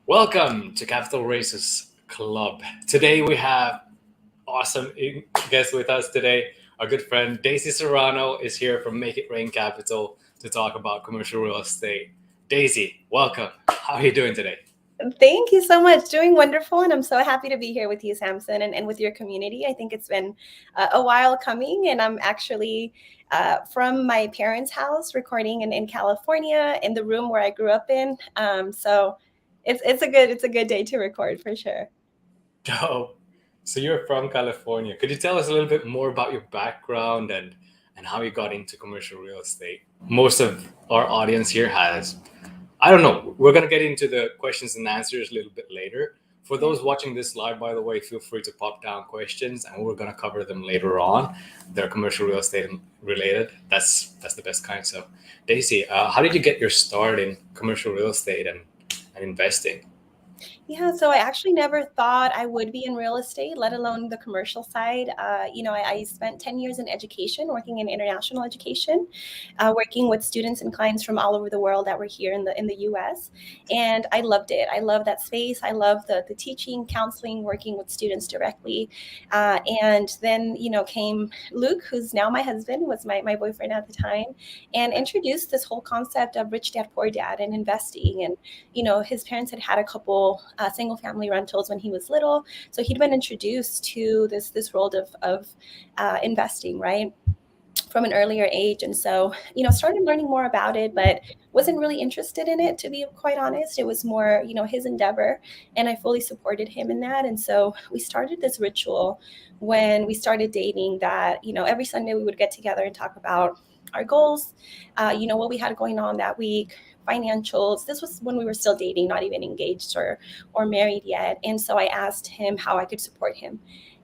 Welcome to Capital Races Club. Today we have awesome guest with us today. Our good friend Daisy Serrano is here from Make It Rain Capital to talk about commercial real estate. Daisy, welcome. How are you doing today? Thank you so much. Doing wonderful. And I'm so happy to be here with you, Samson, and with your community. I think it's been a while coming. And I'm actually from my parents' house recording in California in the room where I grew up in. So it's a good day to record for sure. Dope. So you're from California. Could you tell us a little bit more about your background and how you got into commercial real estate? Most of our audience here has, I don't know. We're going to get into the questions and answers a little bit later. For those watching this live, by the way, feel free to pop down questions and we're going to cover them later on. They're commercial real estate related. That's the best kind. So, Daisy, how did you get your start in commercial real estate and investing? Yeah, so I actually never thought I would be in real estate, let alone the commercial side. I spent 10 years in education, working in international education, working with students and clients from all over the world that were here in the U.S. And I loved it. I love that space. I love the teaching, counseling, working with students directly. And then, came Luke, who's now my husband, was my boyfriend at the time, and introduced this whole concept of rich dad, poor dad and investing. And his parents had a couple single family rentals when he was little. So he'd been introduced to this world of investing, right? From an earlier age. And so, started learning more about it, but wasn't really interested in it, to be quite honest. It was more, his endeavor, and I fully supported him in that. And so we started this ritual when we started dating that, every Sunday we would get together and talk about our goals, what we had going on that week, financials. This was when we were still dating, not even engaged or married yet. And so I asked him how I could support him.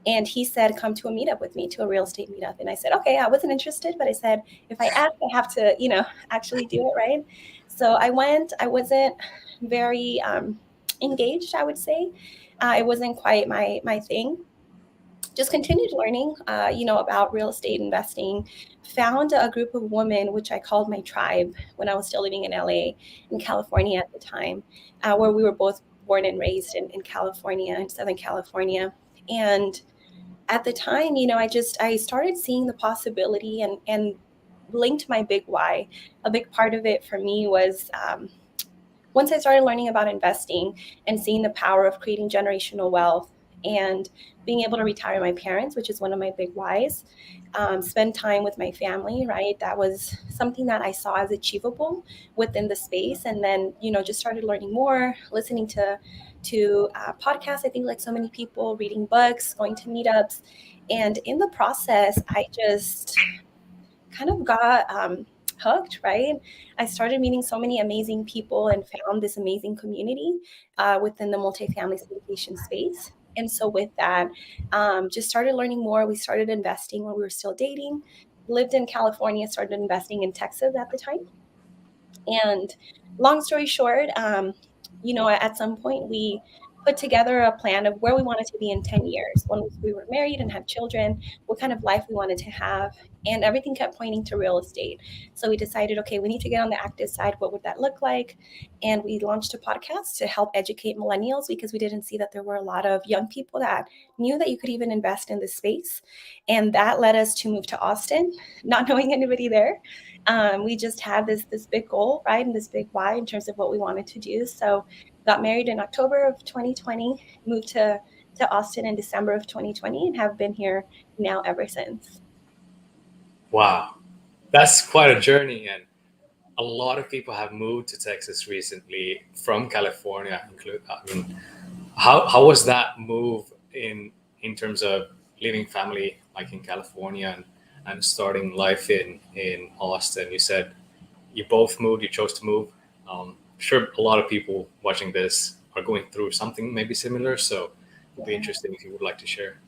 And he said, come to a meetup with me, to a real estate meetup. And I said, okay, I wasn't interested, but I said, if I ask, I have to, actually do it, right? So I went. I wasn't very engaged, I would say. It wasn't quite my thing. Just continued learning, about real estate investing. Found a group of women, which I called my tribe when I was still living in LA, in California at the time, where we were both born and raised in California, in Southern California. And at the time, I started seeing the possibility and linked my big why. A big part of it for me was once I started learning about investing and seeing the power of creating generational wealth and being able to retire my parents, which is one of my big whys, spend time with my family, right? That was something that I saw as achievable within the space. And then, just started learning more, listening to podcasts, I think like so many people, reading books, going to meetups. And in the process, I just kind of got hooked, right? I started meeting so many amazing people and found this amazing community within the multifamily syndication space. And so with that, just started learning more. We started investing when we were still dating, lived in California, started investing in Texas at the time. And long story short, at some point we put together a plan of where we wanted to be in 10 years when we were married and had children, what kind of life we wanted to have. And everything kept pointing to real estate. So we decided, okay, we need to get on the active side. What would that look like? And we launched a podcast to help educate millennials because we didn't see that there were a lot of young people that knew that you could even invest in this space. And that led us to move to Austin, not knowing anybody there. We just had this big goal, right? And this big why in terms of what we wanted to do. So got married in October of 2020, moved to Austin in December of 2020, and have been here now ever since. Wow, that's quite a journey. And a lot of people have moved to Texas recently from California. I mean, how was that move in terms of leaving family like in California and starting life in Austin? You said you both moved, you chose to move. Sure, a lot of people watching this are going through something maybe similar, so it'd be Yeah. interesting if you would like to share.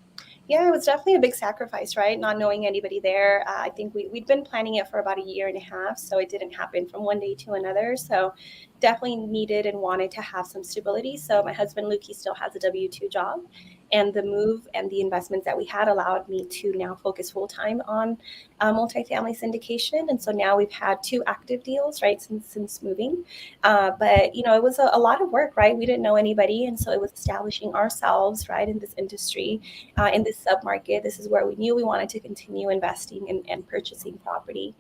Yeah, it was definitely a big sacrifice, right? Not knowing anybody there. I think we'd been planning it for about a year and a half, so it didn't happen from one day to another. So definitely needed and wanted to have some stability. So my husband, Luke, he still has a W-2 job. And the move and the investments that we had allowed me to now focus full time on multifamily syndication. And so now we've had 2 active deals, right, since moving. But it was a lot of work, right? We didn't know anybody, and so it was establishing ourselves, right, in this industry, in this submarket. This is where we knew we wanted to continue investing and purchasing property.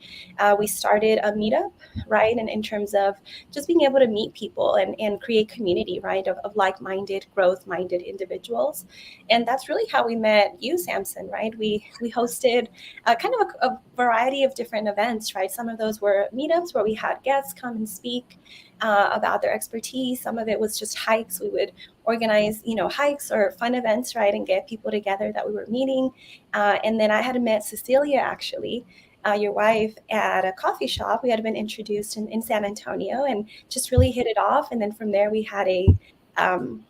We started a meetup, right, and in terms of just being able to meet people and create community, right, of like-minded, growth-minded individuals. And that's really how we met you, Samson, right? We hosted kind of a variety of different events, right? Some of those were meetups where we had guests come and speak about their expertise. Some of it was just hikes. We would organize, hikes or fun events, right, and get people together that we were meeting. And then I had met Cecilia, actually, your wife, at a coffee shop. We had been introduced in San Antonio and just really hit it off. And then from there, we had um,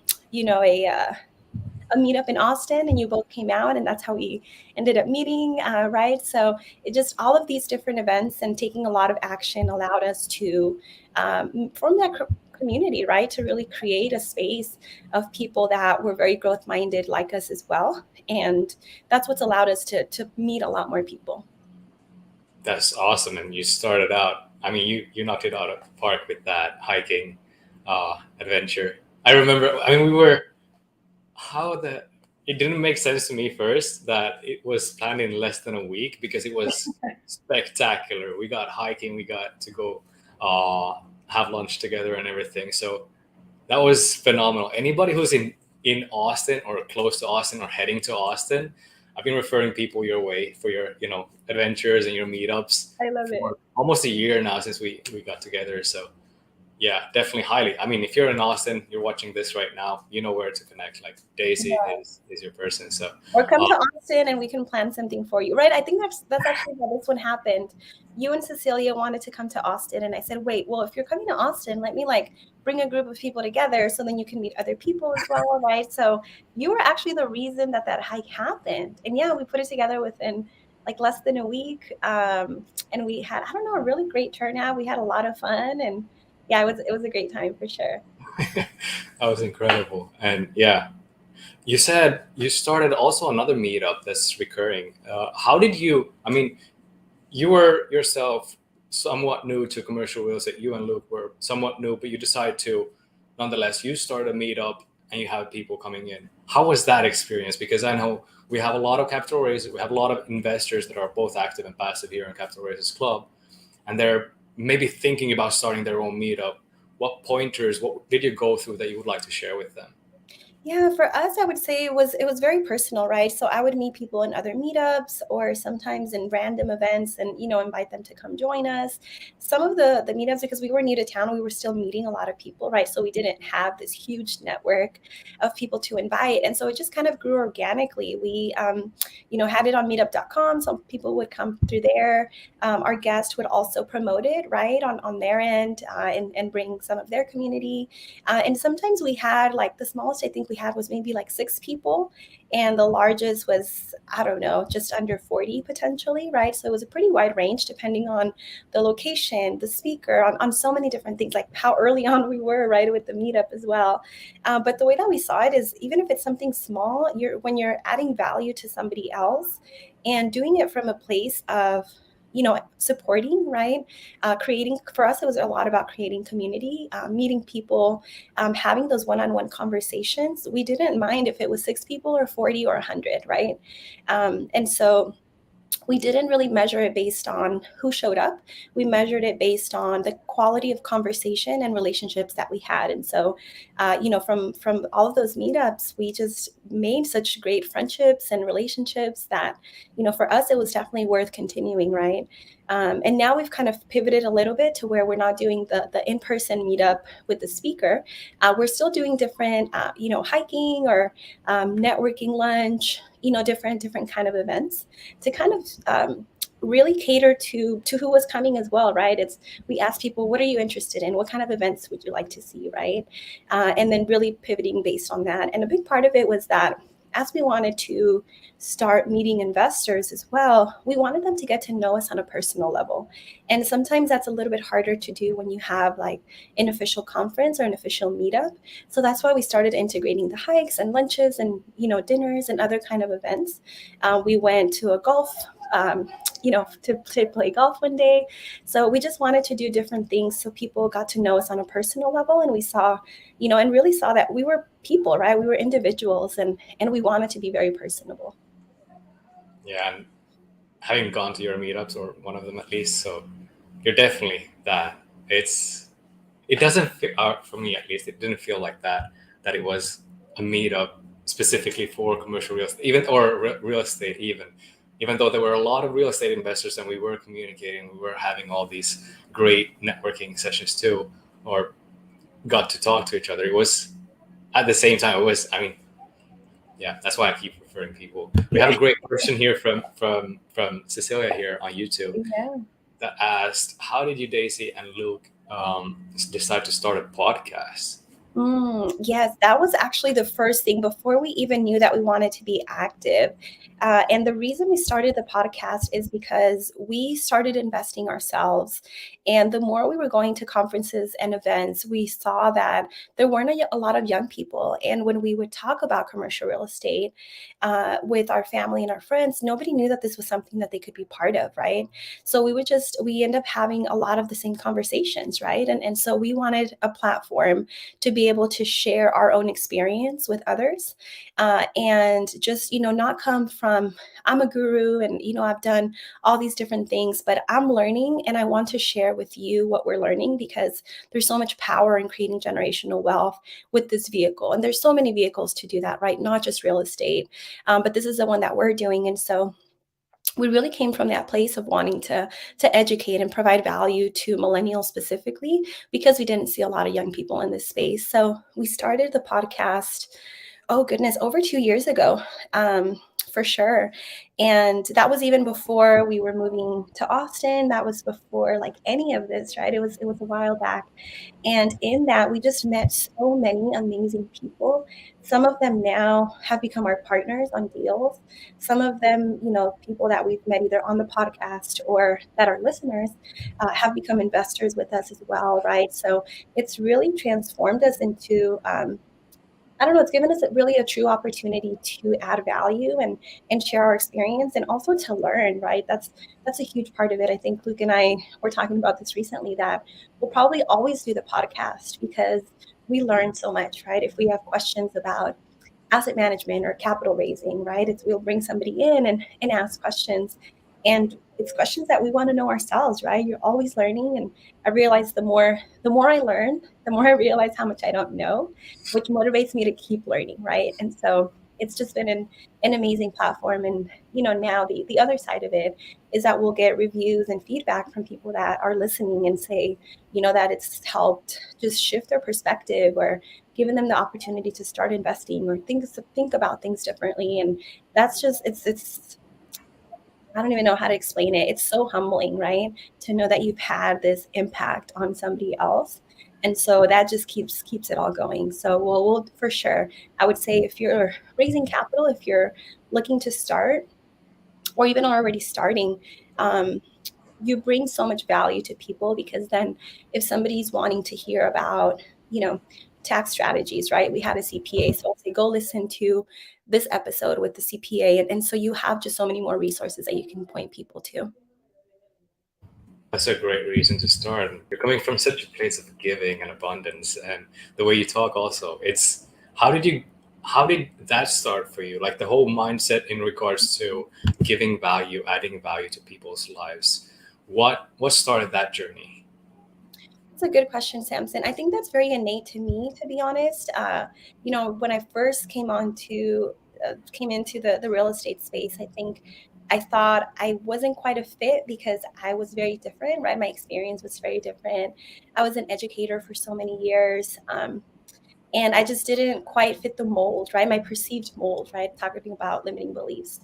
a meetup in Austin, and you both came out, and that's how we ended up meeting, right? So it just, all of these different events and taking a lot of action allowed us to form that community, right? To really create a space of people that were very growth minded like us as well. And that's what's allowed us to meet a lot more people. That's awesome. And you started out, I mean, you knocked it out of the park with that hiking adventure. I remember, I mean, we were, it didn't make sense to me first that it was planned in less than a week because it was spectacular. We got hiking, we got to go have lunch together and everything. So that was phenomenal. Anybody who's in Austin or close to Austin or heading to Austin, I've been referring people your way for your adventures and your meetups I love it. for almost a year now since we got together. So yeah, definitely highly. I mean, if you're in Austin, you're watching this right now, you know where to connect. Like Daisy is your person. So or come to Austin and we can plan something for you, right? I think that's actually how this one happened. You and Cecilia wanted to come to Austin, and I said, wait, well, if you're coming to Austin, let me bring a group of people together so then you can meet other people as well, right? So you were actually the reason that hike happened. And yeah, we put it together within less than a week. And we had, I don't know, a really great turnout. We had a lot of fun, and yeah, it was a great time for sure. that was incredible. And yeah, you said you started also another meetup that's recurring. How did you, I mean, you were yourself somewhat new to commercial real estate. You and Luke were somewhat new, but you decided to, nonetheless, you started a meetup and you have people coming in. How was that experience? Because I know we have a lot of capital raises. We have a lot of investors that are both active and passive here in Capital Raises Club, and they're maybe thinking about starting their own meetup. What pointers, what did you go through that you would like to share with them? Yeah, for us, I would say it was very personal, right? So I would meet people in other meetups or sometimes in random events and, invite them to come join us. Some of the meetups, because we were new to town, we were still meeting a lot of people, right? So we didn't have this huge network of people to invite. And so it just kind of grew organically. We, had it on meetup.com. So people would come through there. Our guest would also promote it, right, on their end and bring some of their community. And sometimes we had the smallest I think we had was maybe 6 people, and the largest was, I don't know, just under 40 potentially, right? So it was a pretty wide range depending on the location, the speaker, on so many different things, like how early on we were, right, with the meetup as well. But the way that we saw it is, even if it's something small, when you're adding value to somebody else and doing it from a place of supporting, right? Creating, for us, it was a lot about creating community, meeting people, having those one-on-one conversations. We didn't mind if it was 6 people or 40 or 100, right? And so we didn't really measure it based on who showed up. We measured it based on the quality of conversation and relationships that we had. And so, from all of those meetups, we just made such great friendships and relationships that, for us, it was definitely worth continuing, right? And now we've kind of pivoted a little bit to where we're not doing the in-person meetup with the speaker. We're still doing different, hiking or networking lunch, different kind of events to kind of really cater to who was coming as well, right? We ask people, what are you interested in? What kind of events would you like to see, right? And then really pivoting based on that. And a big part of it was that as we wanted to start meeting investors as well, we wanted them to get to know us on a personal level. And sometimes that's a little bit harder to do when you have like an official conference or an official meetup. So that's why we started integrating the hikes and lunches and, dinners and other kind of events. We went to a golf to play golf one day. So we just wanted to do different things so people got to know us on a personal level, and we saw, and really saw that we were people, right? We were individuals, and we wanted to be very personable. Yeah, and having gone to your meetups, or one of them at least, so you're definitely that. It doesn't feel, for me at least, it didn't feel like that it was a meetup specifically for commercial real estate, real estate, even though there were a lot of real estate investors and we were communicating, we were having all these great networking sessions too, or got to talk to each other. It was at the same time, yeah, that's why I keep referring people. We have a great question here from Cecilia here on YouTube Yeah. that asked, how did you, Daisy and Luke, decide to start a podcast? Yes, that was actually the first thing before we even knew that we wanted to be active. And the reason we started the podcast is because we started investing ourselves. And the more we were going to conferences and events, we saw that there weren't a lot of young people. And when we would talk about commercial real estate with our family and our friends, nobody knew that this was something that they could be part of, right? So we end up having a lot of the same conversations, right? And so we wanted a platform to be able to share our own experience with others, and just, not come from, I'm a guru and, I've done all these different things, but I'm learning and I want to share with you what we're learning, because there's so much power in creating generational wealth with this vehicle. And there's so many vehicles to do that, right? Not just real estate, but this is the one that we're doing. And so we really came from that place of wanting to educate and provide value to millennials specifically, because we didn't see a lot of young people in this space. So we started the podcast, oh goodness, over 2 years ago, for sure. And that was even before we were moving to Austin. That was before like any of this, right? It was a while back. And in that, we just met so many amazing people. Some of them now have become our partners on deals. Some of them, people that we've met either on the podcast or that are listeners, have become investors with us as well, right? So it's really transformed us into, I don't know, it's given us really a true opportunity to add value and share our experience, and also to learn, right? That's a huge part of it. I think Luke and I were talking about this recently, that we'll probably always do the podcast because we learn so much, right? If we have questions about asset management or capital raising, right? We'll bring somebody in and ask questions. And it's questions that we want to know ourselves, right? You're always learning. And I realize the more I learn, the more I realize how much I don't know, which motivates me to keep learning, right? And so it's just been an amazing platform. And now the other side of it is that we'll get reviews and feedback from people that are listening and say, that it's helped just shift their perspective, or given them the opportunity to start investing or think about things differently. And that's just, it's I don't even know how to explain it. It's so humbling, right? To know that you've had this impact on somebody else. And so that just keeps it all going. So we'll for sure, I would say, if you're raising capital, if you're looking to start, or even already starting, you bring so much value to people, because then if somebody's wanting to hear about, tax strategies, right? We had a CPA. So I'll say, go listen to this episode with the CPA. And so you have just so many more resources that you can point people to. That's a great reason to start. You're coming from such a place of giving and abundance, and the way you talk also, it's how did that start for you? Like the whole mindset in regards to giving value, adding value to people's lives. What started that journey? That's a good question, Samson. I think that's very innate to me, to be honest. When I first came into the real estate space, I think I thought I wasn't quite a fit because I was very different, right? My experience was very different. I was an educator for so many years. And I just didn't quite fit the mold, right? My perceived mold, right? Talking about limiting beliefs.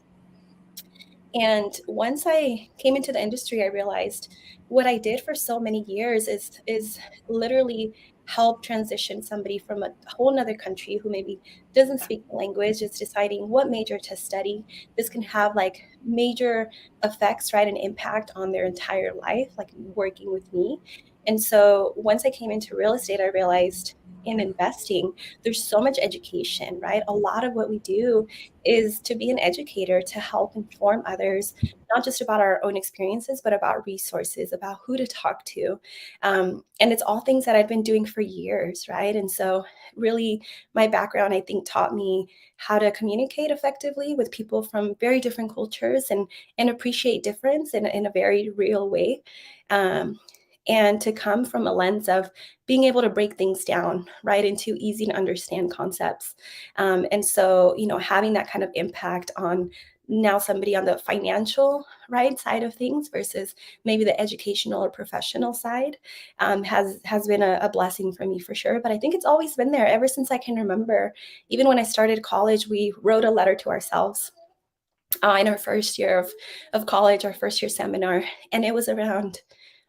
And once I came into the industry, I realized what I did for so many years is literally help transition somebody from a whole nother country who maybe doesn't speak the language, is deciding what major to study. This can have like major effects, right, and impact on their entire life, like working with me. And so once I came into real estate, I realized in investing, there's so much education, right? A lot of what we do is to be an educator, to help inform others, not just about our own experiences, but about resources, about who to talk to. And it's all things that I've been doing for years, right? And so, really, my background, I think, taught me how to communicate effectively with people from very different cultures and appreciate difference in a very real way. Um, and to come from a lens of being able to break things down right into easy to understand concepts. And so, having that kind of impact on now somebody on the financial right side of things versus maybe the educational or professional side has been a blessing for me for sure. But I think it's always been there ever since I can remember. Even when I started college, we wrote a letter to ourselves in our first year of college, our first year seminar, and it was around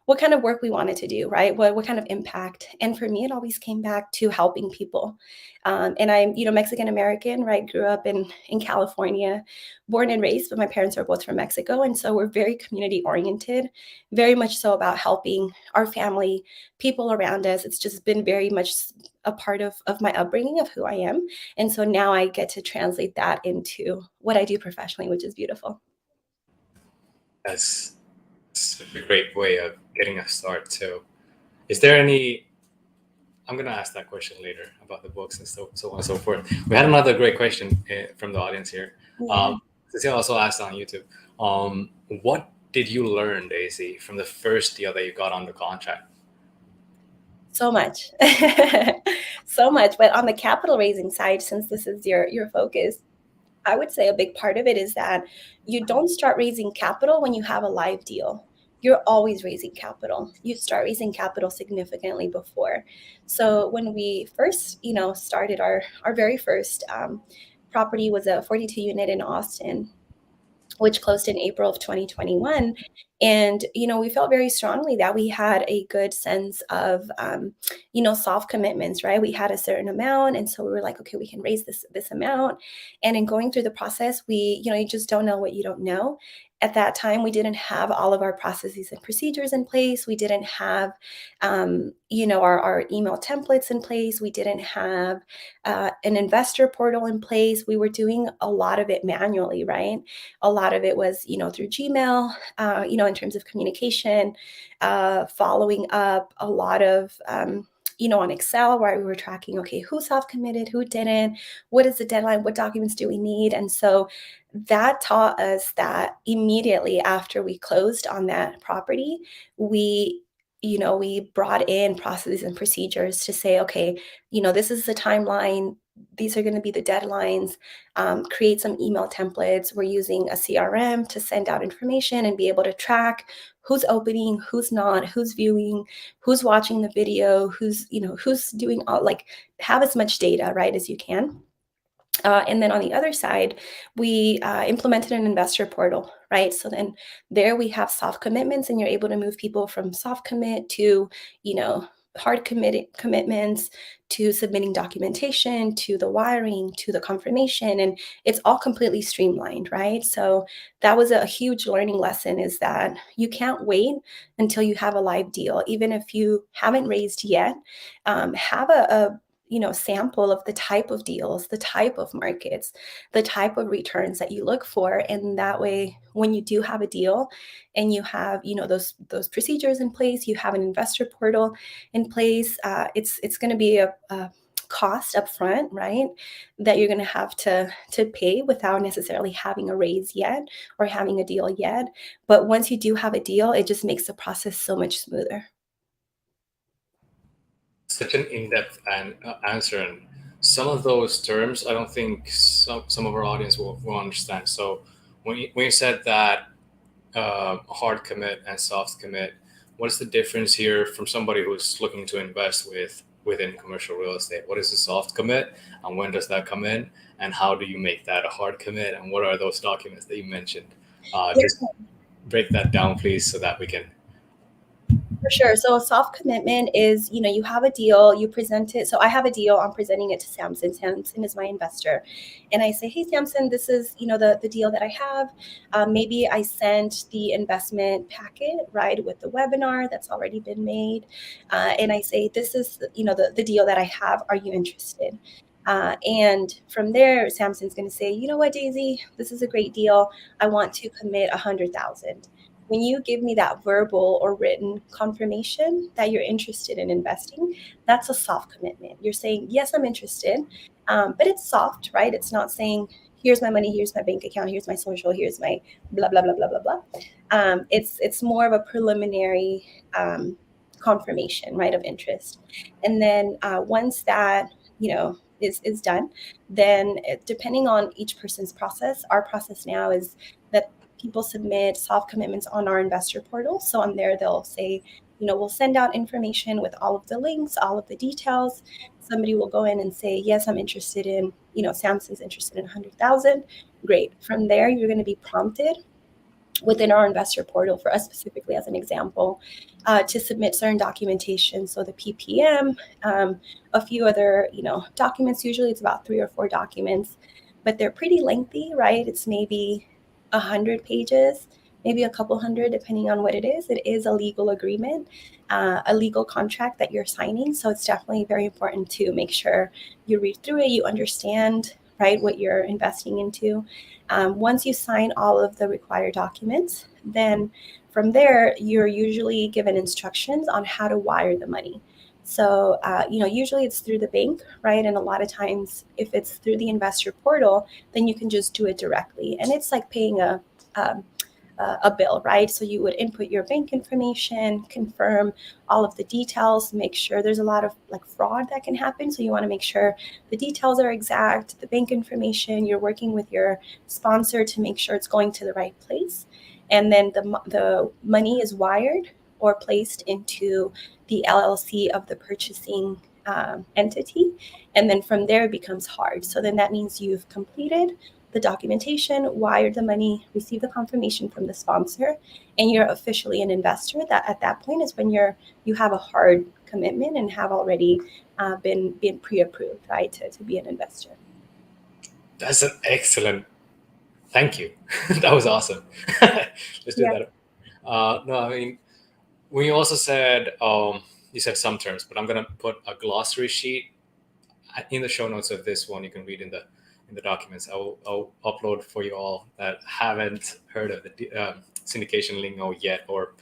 what kind of work we wanted to do, right? What kind of impact? And for me, it always came back to helping people. And I'm, Mexican American, right? Grew up in California, born and raised, but my parents are both from Mexico. And so we're very community oriented, very much so about helping our family, people around us. It's just been very much a part of my upbringing of who I am. And so now I get to translate that into what I do professionally, which is beautiful. That's a great way of getting a start too. Is there any? I'm gonna ask that question later about the books and so on and so forth. We had another great question from the audience here. Yeah. Cecilia also asked on YouTube, what did you learn, Daisy, from the first deal that you got under contract? So much. So much. But on the capital raising side, since this is your focus, I would say a big part of it is that you don't start raising capital when you have a live deal. You're always raising capital. You start raising capital significantly before. So when we first, started our very first property was a 42 unit in Austin, which closed in April of 2021. And, we felt very strongly that we had a good sense of, soft commitments, right? We had a certain amount. And so we were like, okay, we can raise this amount. And in going through the process, you just don't know what you don't know. At that time, we didn't have all of our processes and procedures in place. We didn't have, our email templates in place. We didn't have an investor portal in place. We were doing a lot of it manually, right? A lot of it was, through Gmail, in terms of communication, following up, a lot of, on Excel, where we were tracking, okay, who self-committed, who didn't, what is the deadline, what documents do we need? And so that taught us that immediately after we closed on that property, we brought in processes and procedures to say, okay, this is the timeline. These are going to be the deadlines. Create some email templates. We're using a CRM to send out information and be able to track who's opening, who's not, who's viewing, who's watching the video, who's doing all, like, have as much data, right, as you can. And then on the other side, we implemented an investor portal, right? So then there we have soft commitments, and you're able to move people from soft commit to, hard commitments, to submitting documentation, to the wiring, to the confirmation, and it's all completely streamlined, right? So that was a huge learning lesson, is that you can't wait until you have a live deal, even if you haven't raised yet. Have a sample of the type of deals, the type of markets, the type of returns that you look for. And that way, when you do have a deal and you have, those procedures in place, you have an investor portal in place, it's going to be a cost up front, right, that you're going to have to pay without necessarily having a raise yet or having a deal yet. But once you do have a deal, it just makes the process so much smoother. Such an in-depth answer, and some of those terms I don't think some of our audience will understand. So when you said that hard commit and soft commit, what is the difference here from somebody who's looking to invest within commercial real estate? What is a soft commit, and when does that come in, and how do you make that a hard commit, and what are those documents that you mentioned? Yeah. Just break that down, please, so that we can. For sure. So a soft commitment is, you have a deal, you present it. So I have a deal, I'm presenting it to Samson. Samson is my investor. And I say, hey, Samson, this is, the deal that I have. Maybe I sent the investment packet, right, with the webinar that's already been made. And I say, this is, the deal that I have. Are you interested? And from there, Samson's going to say, you know what, Daisy, this is a great deal. I want to commit 100,000. When you give me that verbal or written confirmation that you're interested in investing, that's a soft commitment. You're saying, yes, I'm interested, but it's soft, right? It's not saying, here's my money, here's my bank account, here's my social, here's my blah, blah, blah, blah, blah, blah. It's more of a preliminary confirmation, right, of interest. And then once that, is done, then depending on each person's process, our process now is that people submit soft commitments on our investor portal. So on there, they'll say, we'll send out information with all of the links, all of the details. Somebody will go in and say, yes, I'm interested in, Samson's interested in 100,000. Great. From there, you're going to be prompted within our investor portal, for us specifically as an example, to submit certain documentation. So the PPM, a few other, documents. Usually it's about 3 or 4 documents, but they're pretty lengthy, right? It's maybe 100 pages, maybe a couple hundred, depending on what it is. It is a legal agreement, a legal contract that you're signing. So it's definitely very important to make sure you read through it, you understand, right, what you're investing into. Once you sign all of the required documents, then from there, you're usually given instructions on how to wire the money. So, usually it's through the bank, right? And a lot of times, if it's through the investor portal, then you can just do it directly. And it's like paying um, a bill, right? So you would input your bank information, confirm all of the details, make sure there's a lot of like fraud that can happen. So you want to make sure the details are exact, the bank information, you're working with your sponsor to make sure it's going to the right place. And then the money is wired or placed into the LLC of the purchasing entity. And then from there, it becomes hard. So then that means you've completed the documentation, wired the money, received the confirmation from the sponsor, and you're officially an investor. That at that point is when you have a hard commitment and have already been pre-approved, right, to be an investor. That's an excellent. Thank you. That was awesome. Let's do Yeah. that. No, I mean, we also said you said some terms, but I'm gonna put a glossary sheet in the show notes of this one. You can read in the documents. I'll upload for you all that haven't heard of the syndication lingo yet or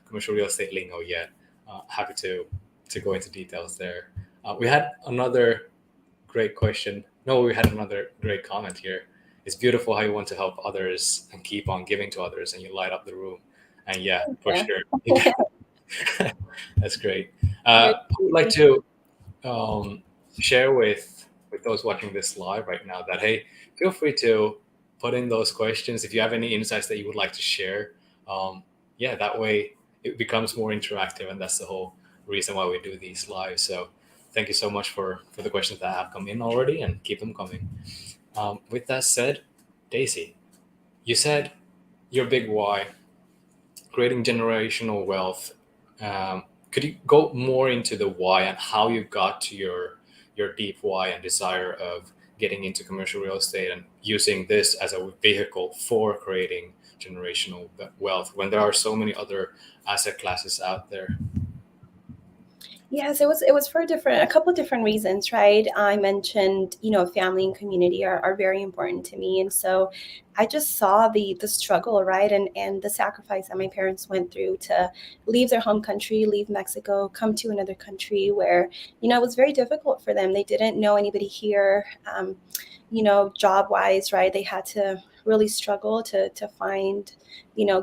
commercial real estate lingo yet. Happy to go into details there. We had another great question. No, we had another great comment here. It's beautiful how you want to help others and keep on giving to others, and you light up the room. And yeah, for Yeah. sure. That's great. I would like to share with those watching this live right now that hey, feel free to put in those questions if you have any insights that you would like to share. Yeah, that way it becomes more interactive, and that's the whole reason why we do these live. So thank you so much for the questions that have come in already, and keep them coming. With that said, Daisy, you said your big why, creating generational wealth. Could you go more into the why and how you got to your deep why and desire of getting into commercial real estate and using this as a vehicle for creating generational wealth when there are so many other asset classes out there? Yes, it was for a couple of different reasons, right? I mentioned, family and community are very important to me. And so I just saw the struggle, right? And the sacrifice that my parents went through to leave their home country, leave Mexico, come to another country where, it was very difficult for them. They didn't know anybody here, job wise, right? They had to really struggle to find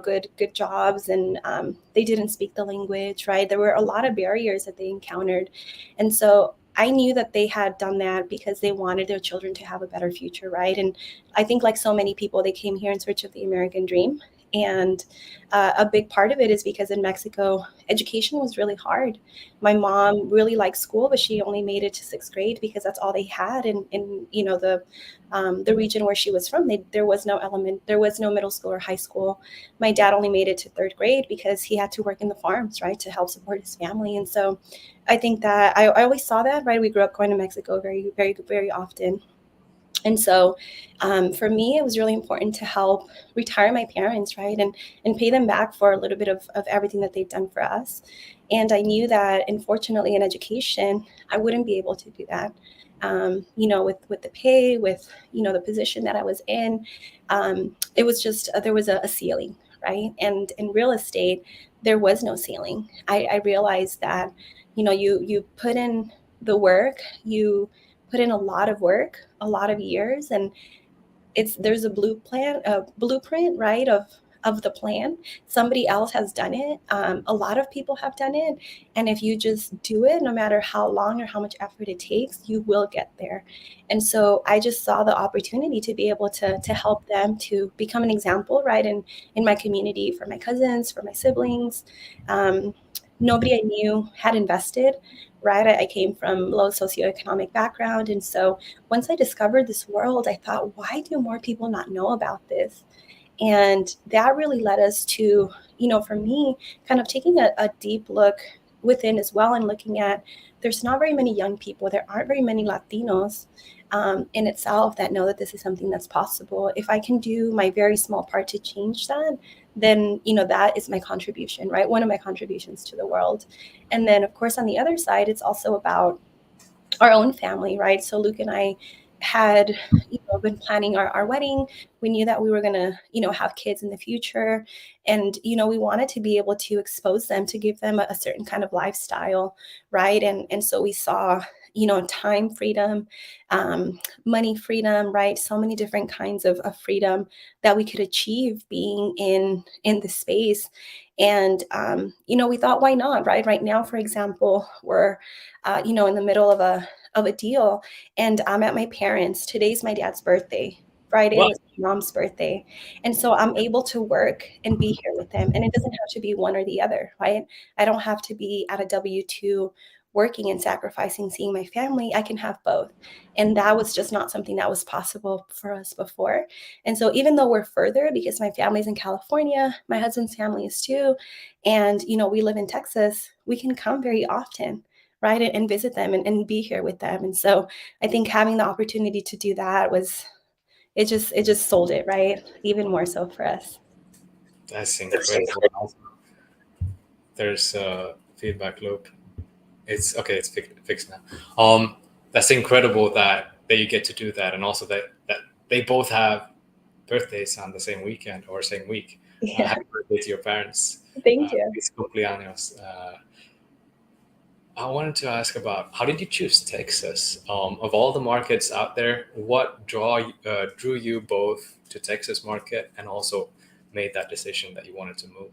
good jobs, and they didn't speak the language, right? There were a lot of barriers that they encountered, and so I knew that they had done that because they wanted their children to have a better future, right? And I think like so many people, they came here in search of the American dream, And a big part of it is because in Mexico, education was really hard. My mom really liked school, but she only made it to sixth grade because that's all they had in the region where she was from. There was no middle school or high school. My dad only made it to third grade because he had to work in the farms, right, to help support his family. And so I think that I always saw that, right? We grew up going to Mexico very, very, very often. And so for me, it was really important to help retire my parents, right? And pay them back for a little bit of everything that they've done for us. And I knew that, unfortunately, in education, I wouldn't be able to do that. With the pay, with, the position that I was in, it was just, there was a ceiling, right? And in real estate, there was no ceiling. I realized that, you put in the work, you put in a lot of work, a lot of years, and there's a blueprint, right, of the plan. Somebody else has done it. A lot of people have done it, and if you just do it, no matter how long or how much effort it takes, you will get there. And so I just saw the opportunity to be able to help them, to become an example, right, in my community, for my cousins, for my siblings. Nobody I knew had invested, right? I came from low socioeconomic background, and so once I discovered this world, I thought, why do more people not know about this? And that really led us to, for me, kind of taking a deep look within as well, and looking at, there's not very many young people, there aren't very many Latinos in itself that know that this is something that's possible. If I can do my very small part to change that, then, that is my contribution, right? One of my contributions to the world. And then, of course, on the other side, it's also about our own family, right? So Luke and I had, been planning our wedding. We knew that we were going to, have kids in the future. And, we wanted to be able to expose them, to give them a certain kind of lifestyle, right? And so we saw, time freedom, money freedom, right? So many different kinds of freedom that we could achieve being in the space. And, we thought, why not, right? Right now, for example, we're in the middle of a deal, and I'm at my parents. Today's my dad's birthday. Friday Well, was my mom's birthday. And so I'm able to work and be here with them. And it doesn't have to be one or the other, right? I don't have to be at a W-2 working and sacrificing seeing my family. I can have both. And that was just not something that was possible for us before. And so even though we're further, because my family's in California, my husband's family is too, and we live in Texas, we can come very often, right, and visit them and be here with them. And so I think having the opportunity to do that was, it just sold it, right, even more so for us. that's incredible. There's a feedback loop. It's okay. It's fixed now. That's incredible that you get to do that, and also that they both have birthdays on the same weekend or same week. Yeah, Happy birthday to your parents. thank you. Feliz cumpleaños. I wanted to ask about, how did you choose Texas? Of all the markets out there, what drew you both to Texas market, and also made that decision that you wanted to move?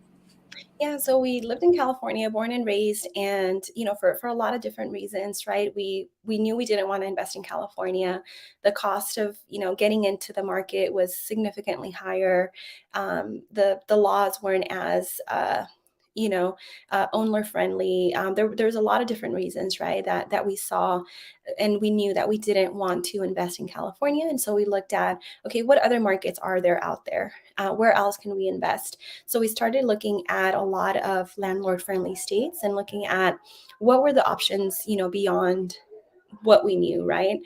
Yeah, so we lived in California, born and raised, and for a lot of different reasons, right? We knew we didn't want to invest in California. The cost of getting into the market was significantly higher. The laws weren't as owner friendly. There's a lot of different reasons, right? That we saw, and we knew that we didn't want to invest in California, and so we looked at, okay, what other markets are there out there? Where else can we invest? So we started looking at a lot of landlord-friendly states and looking at what were the options, beyond what we knew, right?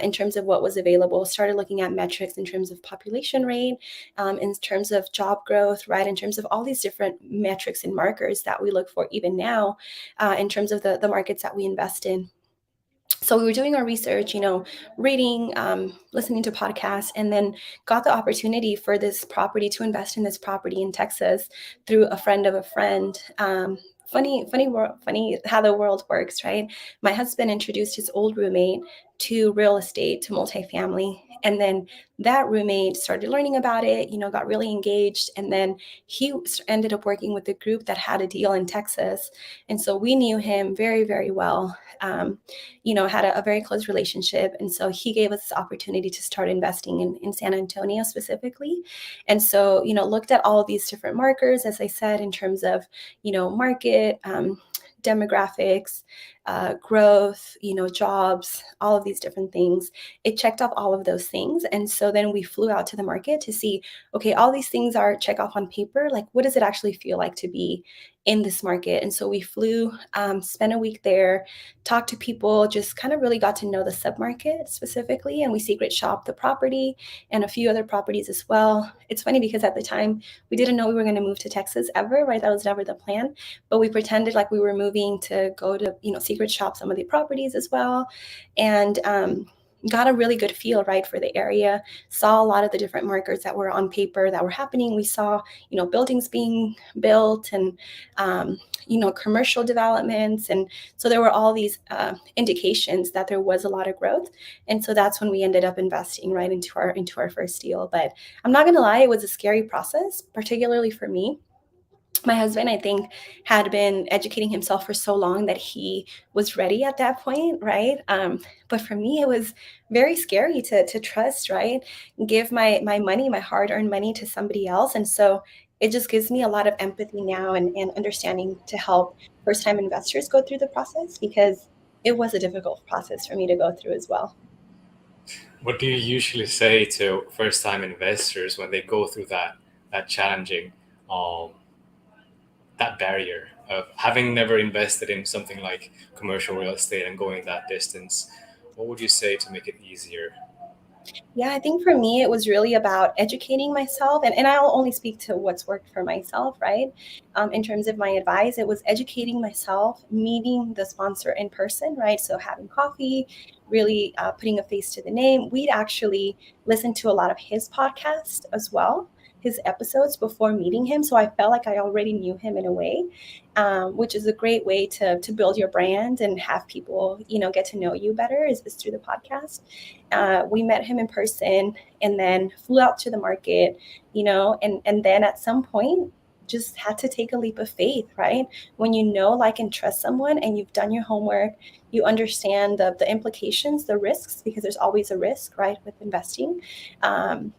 In terms of what was available, started looking at metrics in terms of population rate, in terms of job growth, right? In terms of all these different metrics and markers that we look for even now, in terms of the markets that we invest in. So we were doing our research, reading, listening to podcasts, and then got the opportunity for this property, to invest in this property in Texas through a friend of a friend. Funny how the world works, right? My husband introduced his old roommate to real estate, to multifamily. And then that roommate started learning about it, got really engaged. And then he ended up working with a group that had a deal in Texas. And so we knew him very, very well, had a very close relationship. And so he gave us this opportunity to start investing in San Antonio specifically. And so, looked at all of these different markers, as I said, in terms of, market, demographics, growth, jobs, all of these different things. It checked off all of those things. And so then we flew out to the market to see, okay, all these things are check off on paper. Like, what does it actually feel like to be in this market? And so we flew, spent a week there, talked to people, just kind of really got to know the submarket specifically. And we secret shopped the property and a few other properties as well. It's funny because at the time we didn't know we were going to move to Texas ever, right? That was never the plan, but we pretended like we were moving to go to, secret shop some of the properties as well. And, got a really good feel, right, for the area, saw a lot of the different markers that were on paper that were happening. We saw, buildings being built and, commercial developments. And so there were all these indications that there was a lot of growth. And so that's when we ended up investing right into our first deal. But I'm not going to lie, it was a scary process, particularly for me. My husband, I think, had been educating himself for so long that he was ready at that point, right? But for me, it was very scary to trust, right? Give my money, my hard-earned money to somebody else. And so it just gives me a lot of empathy now and understanding to help first-time investors go through the process, because it was a difficult process for me to go through as well. What do you usually say to first-time investors when they go through that challenging that barrier of having never invested in something like commercial real estate and going that distance? What would you say to make it easier? Yeah, I think for me, it was really about educating myself. And I'll only speak to what's worked for myself, right? In terms of my advice, it was educating myself, meeting the sponsor in person, right? So having coffee, really putting a face to the name. We'd actually listened to a lot of his podcast as well, his episodes before meeting him. So I felt like I already knew him in a way, which is a great way to build your brand and have people, get to know you better is through the podcast. We met him in person and then flew out to the market, and then at some point just had to take a leap of faith, right? When you know, like, and trust someone and you've done your homework, you understand the implications, the risks, because there's always a risk, right, with investing. And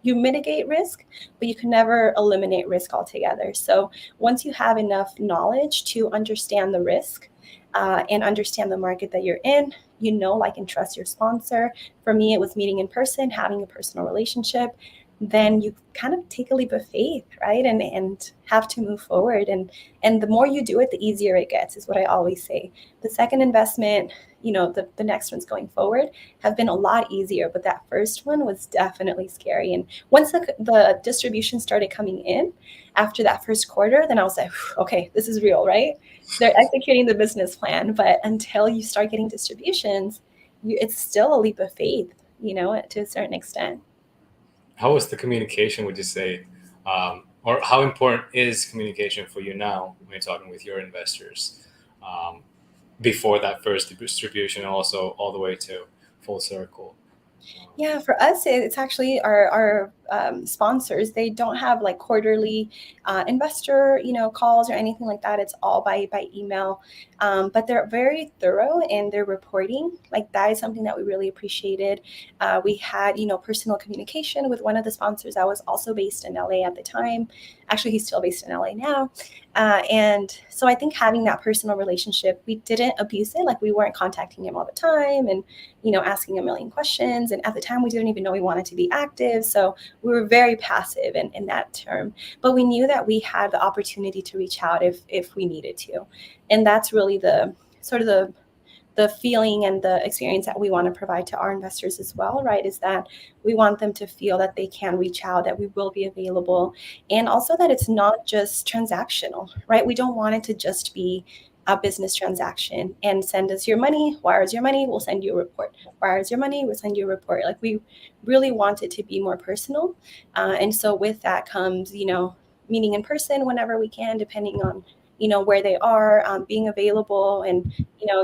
you mitigate risk, but you can never eliminate risk altogether. So once you have enough knowledge to understand the risk, and understand the market that you're in, like, and trust your sponsor. For me, it was meeting in person, having a personal relationship. Then you kind of take a leap of faith, right? And have to move forward. And the more you do it, the easier it gets, is what I always say. The second investment, the next ones going forward have been a lot easier, but that first one was definitely scary. And once the distribution started coming in after that first quarter, then I was like, okay, this is real, right? They're executing the business plan, but until you start getting distributions, it's still a leap of faith, to a certain extent. How was the communication, would you say? Or how important is communication for you now when you're talking with your investors, before that first distribution and also all the way to full circle? Yeah, for us, it's actually our sponsors. They don't have like quarterly investor, calls or anything like that. It's all by email, but they're very thorough in their reporting. Like, that is something that we really appreciated. We had, personal communication with one of the sponsors that was also based in LA at the time. Actually, he's still based in LA now. And so I think having that personal relationship, we didn't abuse it. Like, we weren't contacting him all the time and, asking a million questions. And at the time, we didn't even know we wanted to be active. So we were very passive in that term. But we knew that we had the opportunity to reach out if we needed to. And that's really the sort of the feeling and the experience that we want to provide to our investors as well, right? Is that we want them to feel that they can reach out, that we will be available, and also that it's not just transactional, right? We don't want it to just be a business transaction and send us your money, wire us your money, we'll send you a report. Wire us your money, we'll send you a report. Like, we really want it to be more personal. And so with that comes, meeting in person whenever we can, depending on where they are, being available, and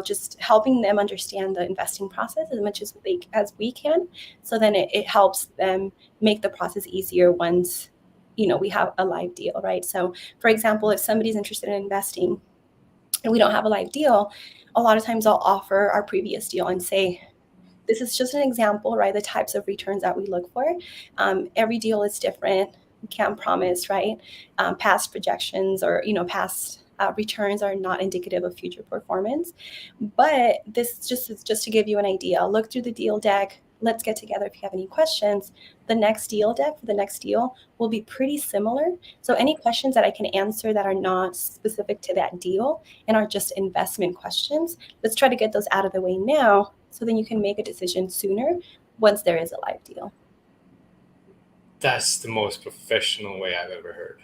just helping them understand the investing process as much as we can. So then it helps them make the process easier once we have a live deal, right? So for example, if somebody's interested in investing and we don't have a live deal, a lot of times I'll offer our previous deal and say, this is just an example, right? The types of returns that we look for. Every deal is different. We can't promise, right? Past projections or past returns are not indicative of future performance. But this is just to give you an idea. Look through the deal deck. Let's get together if you have any questions. The next deal deck for the next deal will be pretty similar. So any questions that I can answer that are not specific to that deal and are just investment questions, let's try to get those out of the way now, so then you can make a decision sooner once there is a live deal. That's the most professional way I've ever heard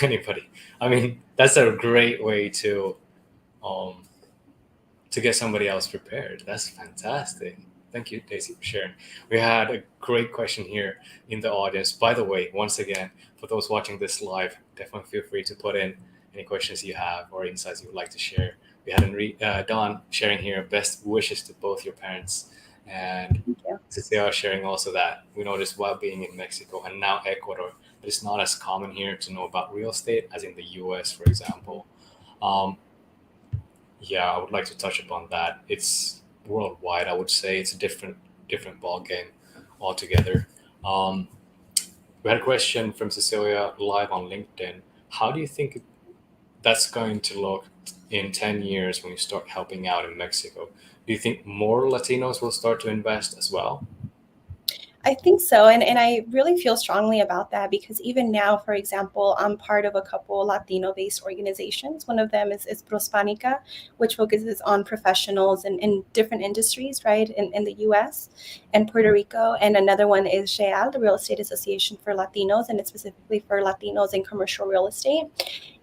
anybody. I mean, that's a great way um, to get somebody else prepared. That's fantastic. Thank you, Daisy, for sharing. We had a great question here in the audience. By the way, once again, for those watching this live, definitely feel free to put in any questions you have or insights you would like to share. We had Dawn sharing here, best wishes to both your parents, and Thank you. Cecilia sharing also that we noticed while being in Mexico and now Ecuador, that it's not as common here to know about real estate as in the US, for example. Um, yeah, I would like to touch upon that. It's worldwide. I would say it's a different ball game altogether. Um, we had a question from Cecilia live on LinkedIn. How do you think that's going to look in 10 years when you start helping out in Mexico? Do you think more Latinos will start to invest as well? I think so. And I really feel strongly about that because even now, for example, I'm part of a couple Latino based organizations. One of them is Prospanica, which focuses on professionals in different industries, right, in the US and Puerto Rico. And another one is REAL, the Real Estate Association for Latinos, and it's specifically for Latinos in commercial real estate.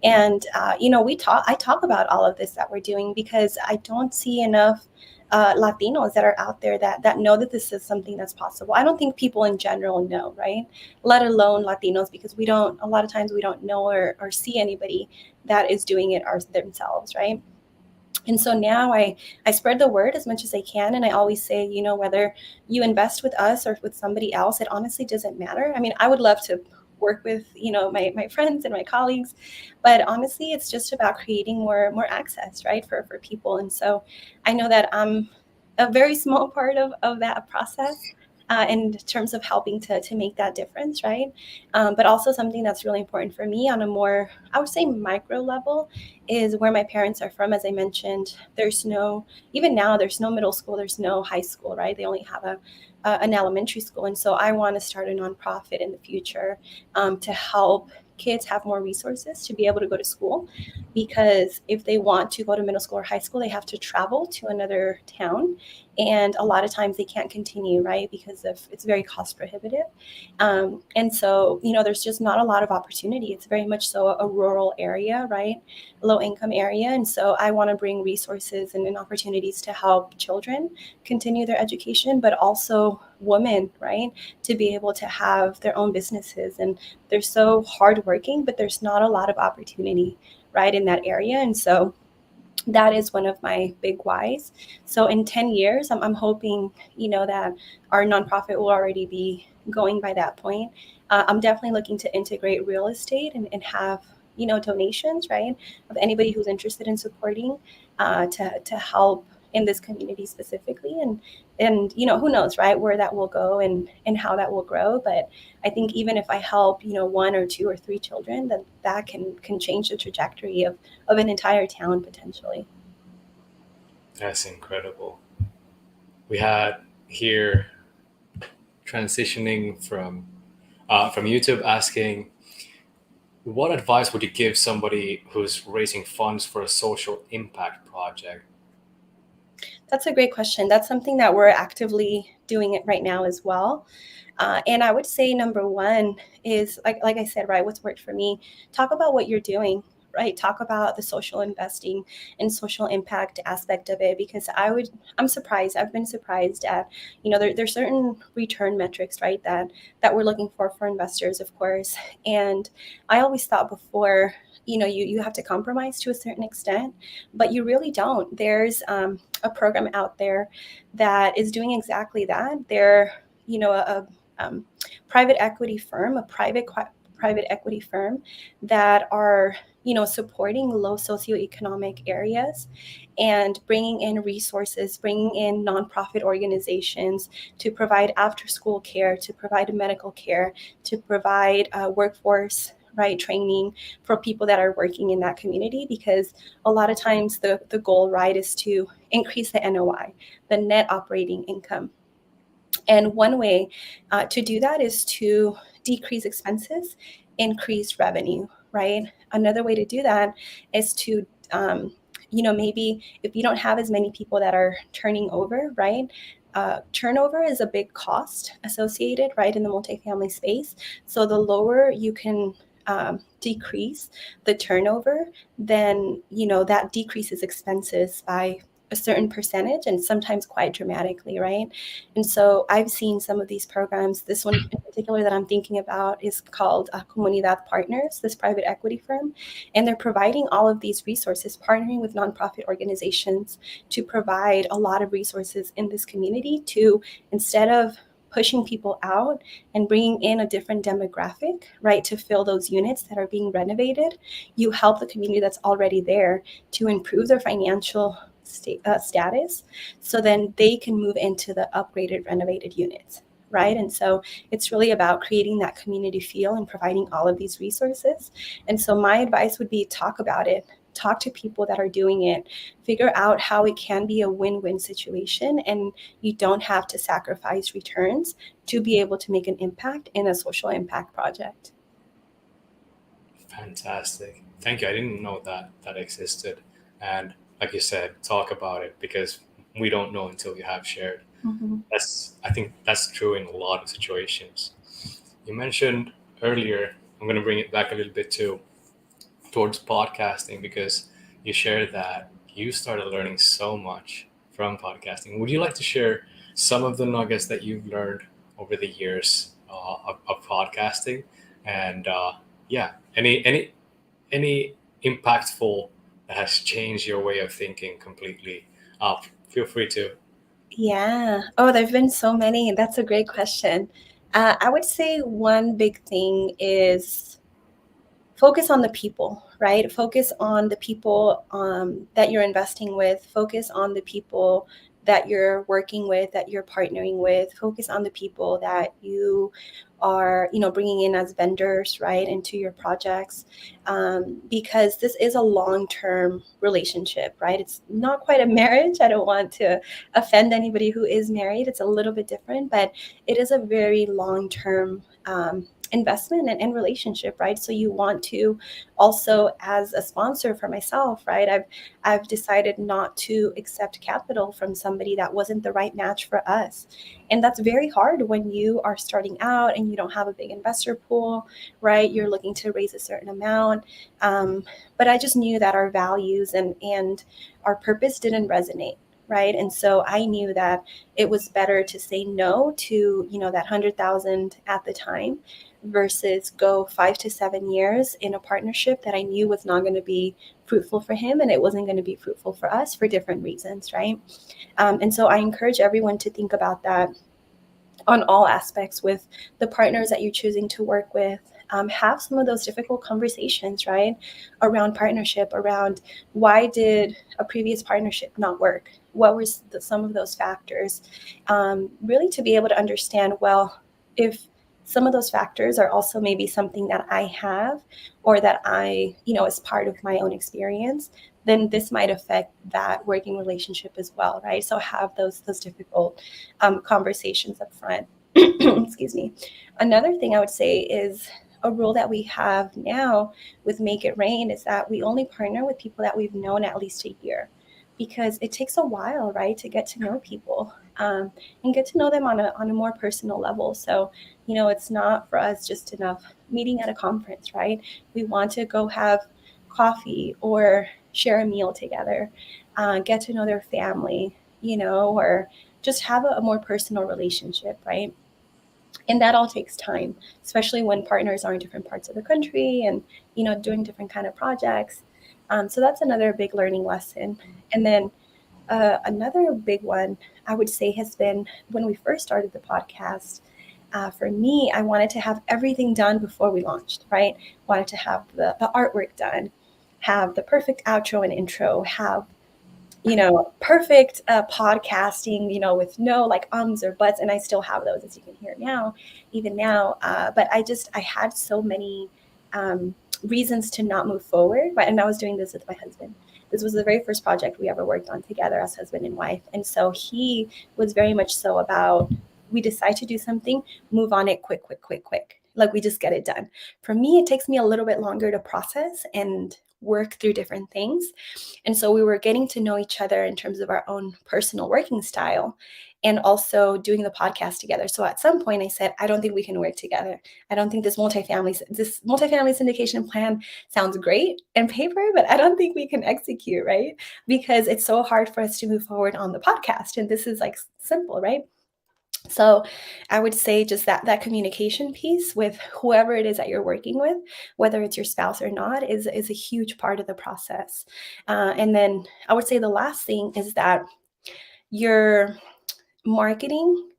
And, I talk about all of this that we're doing because I don't see enough Latinos that are out there that know that this is something that's possible. I don't think people in general know, right? Let alone Latinos, because a lot of times we don't know or see anybody that is doing it themselves, right? And so now I spread the word as much as I can. And I always say, whether you invest with us or with somebody else, it honestly doesn't matter. I mean, I would love to work with, my friends and my colleagues, but honestly, it's just about creating more access, right, for people. And so I know that I'm a very small part of that process. In terms of helping to make that difference, right? But also something that's really important for me on a more, I would say, micro level is where my parents are from. As I mentioned, even now, there's no middle school, there's no high school, right? They only have an elementary school. And so I want to start a nonprofit in the future to help kids have more resources to be able to go to school. Because if they want to go to middle school or high school, they have to travel to another town. And a lot of times they can't continue, right? Because it's very cost prohibitive. And so, there's just not a lot of opportunity. It's very much so a rural area, right? Low income area. And so I want to bring resources and opportunities to help children continue their education, but also women, right? To be able to have their own businesses. And they're so hardworking, but there's not a lot of opportunity, right, in that area. And so that is one of my big whys. So in 10 years, I'm hoping, that our nonprofit will already be going by that point. I'm definitely looking to integrate real estate and have, donations, right, of anybody who's interested in supporting to help in this community specifically. And who knows, right, where that will go and how that will grow. But I think even if I help, one or two or three children, then that can change the trajectory of an entire town potentially. That's incredible. We had here transitioning from YouTube asking, what advice would you give somebody who's raising funds for a social impact project? That's a great question. That's something that we're actively doing it right now as well. And I would say number one is like I said, right, what's worked for me. Talk about what you're doing, right? Talk about the social investing and social impact aspect of it, because I'm surprised. I've been surprised at, there's certain return metrics, right, that we're looking for investors, of course. And I always thought before you have to compromise to a certain extent, but you really don't. There's a program out there that is doing exactly that. They're a private equity firm, a private equity firm that are supporting low socioeconomic areas and bringing in resources, bringing in nonprofit organizations to provide after school care, to provide medical care, to provide workforce right training for people that are working in that community, because a lot of times the goal right is to increase the NOI, the net operating income. And one way to do that is to decrease expenses, increase revenue, right? Another way to do that is to, maybe if you don't have as many people that are turning over, right? Turnover is a big cost associated, right, in the multifamily space. So the lower you can decrease the turnover, then that decreases expenses by a certain percentage, and sometimes quite dramatically, right? And so I've seen some of these programs. This one in particular that I'm thinking about is called Comunidad Partners, this private equity firm. And they're providing all of these resources, partnering with nonprofit organizations to provide a lot of resources in this community to, instead of pushing people out and bringing in a different demographic, right, to fill those units that are being renovated, you help the community that's already there to improve their financial status, so then they can move into the upgraded, renovated units, right? And so it's really about creating that community feel and providing all of these resources. And so my advice would be talk about it, talk to people that are doing it, figure out how it can be a win-win situation, and you don't have to sacrifice returns to be able to make an impact in a social impact project. Fantastic. Thank you. I didn't know that existed. And like you said, talk about it, because we don't know until you have shared. Mm-hmm. I think that's true in a lot of situations. You mentioned earlier, I'm going to bring it back a little bit towards podcasting, because you shared that you started learning so much from podcasting. Would you like to share some of the nuggets that you've learned over the years of podcasting? And yeah, any impactful that has changed your way of thinking completely? Feel free to. Yeah. Oh, there've been so many. That's a great question. I would say one big thing is focus on the people, right? Focus on the people that you're investing with. Focus on the people that you're working with, that you're partnering with. Focus on the people that you are, bringing in as vendors, right, into your projects, because this is a long-term relationship, right? It's not quite a marriage. I don't want to offend anybody who is married. It's a little bit different, but it is a very long-term investment and relationship, right? So you want to also, as a sponsor for myself, right, I've decided not to accept capital from somebody that wasn't the right match for us. And that's very hard when you are starting out and you don't have a big investor pool, right? You're looking to raise a certain amount. But I just knew that our values and our purpose didn't resonate, right? And so I knew that it was better to say no to, that 100,000 at the time, versus go 5 to 7 years in a partnership that I knew was not going to be fruitful for him, and it wasn't going to be fruitful for us for different reasons, right? And so I encourage everyone to think about that on all aspects with the partners that you're choosing to work with. Have some of those difficult conversations, right, around partnership, around why did a previous partnership not work? What were some of those factors? Really to be able to understand, well, if some of those factors are also maybe something that I have, or that I, as part of my own experience, then this might affect that working relationship as well, right? So have those difficult conversations up front. Excuse me. Another thing I would say is a rule that we have now with Make It Rain is that we only partner with people that we've known at least a year, because it takes a while, right, to get to know people and get to know them on a more personal level. So, it's not for us just enough meeting at a conference, right? We want to go have coffee or share a meal together, get to know their family, or just have a more personal relationship, right? And that all takes time, especially when partners are in different parts of the country and, doing different kind of projects. So that's another big learning lesson. And then another big one I would say has been when we first started the podcast. For me, I wanted to have everything done before we launched, right? Wanted to have the artwork done, have the perfect outro and intro, have perfect podcasting, with no like ums or buts. And I still have those, as you can hear now, even now. But I had so many reasons to not move forward. Right. And I was doing this with my husband. This was the very first project we ever worked on together as husband and wife. And so he was very much so about, we decide to do something, move on it quick, quick, quick, quick. Like we just get it done. For me, it takes me a little bit longer to process and work through different things. And so we were getting to know each other in terms of our own personal working style and also doing the podcast together. So at some point I said, I don't think we can work together. I don't think this multifamily syndication plan sounds great in paper, but I don't think we can execute, right? Because it's so hard for us to move forward on the podcast. And this is like simple, right? So I would say just that communication piece with whoever it is that you're working with, whether it's your spouse or not, is a huge part of the process. And then I would say the last thing is that your marketing.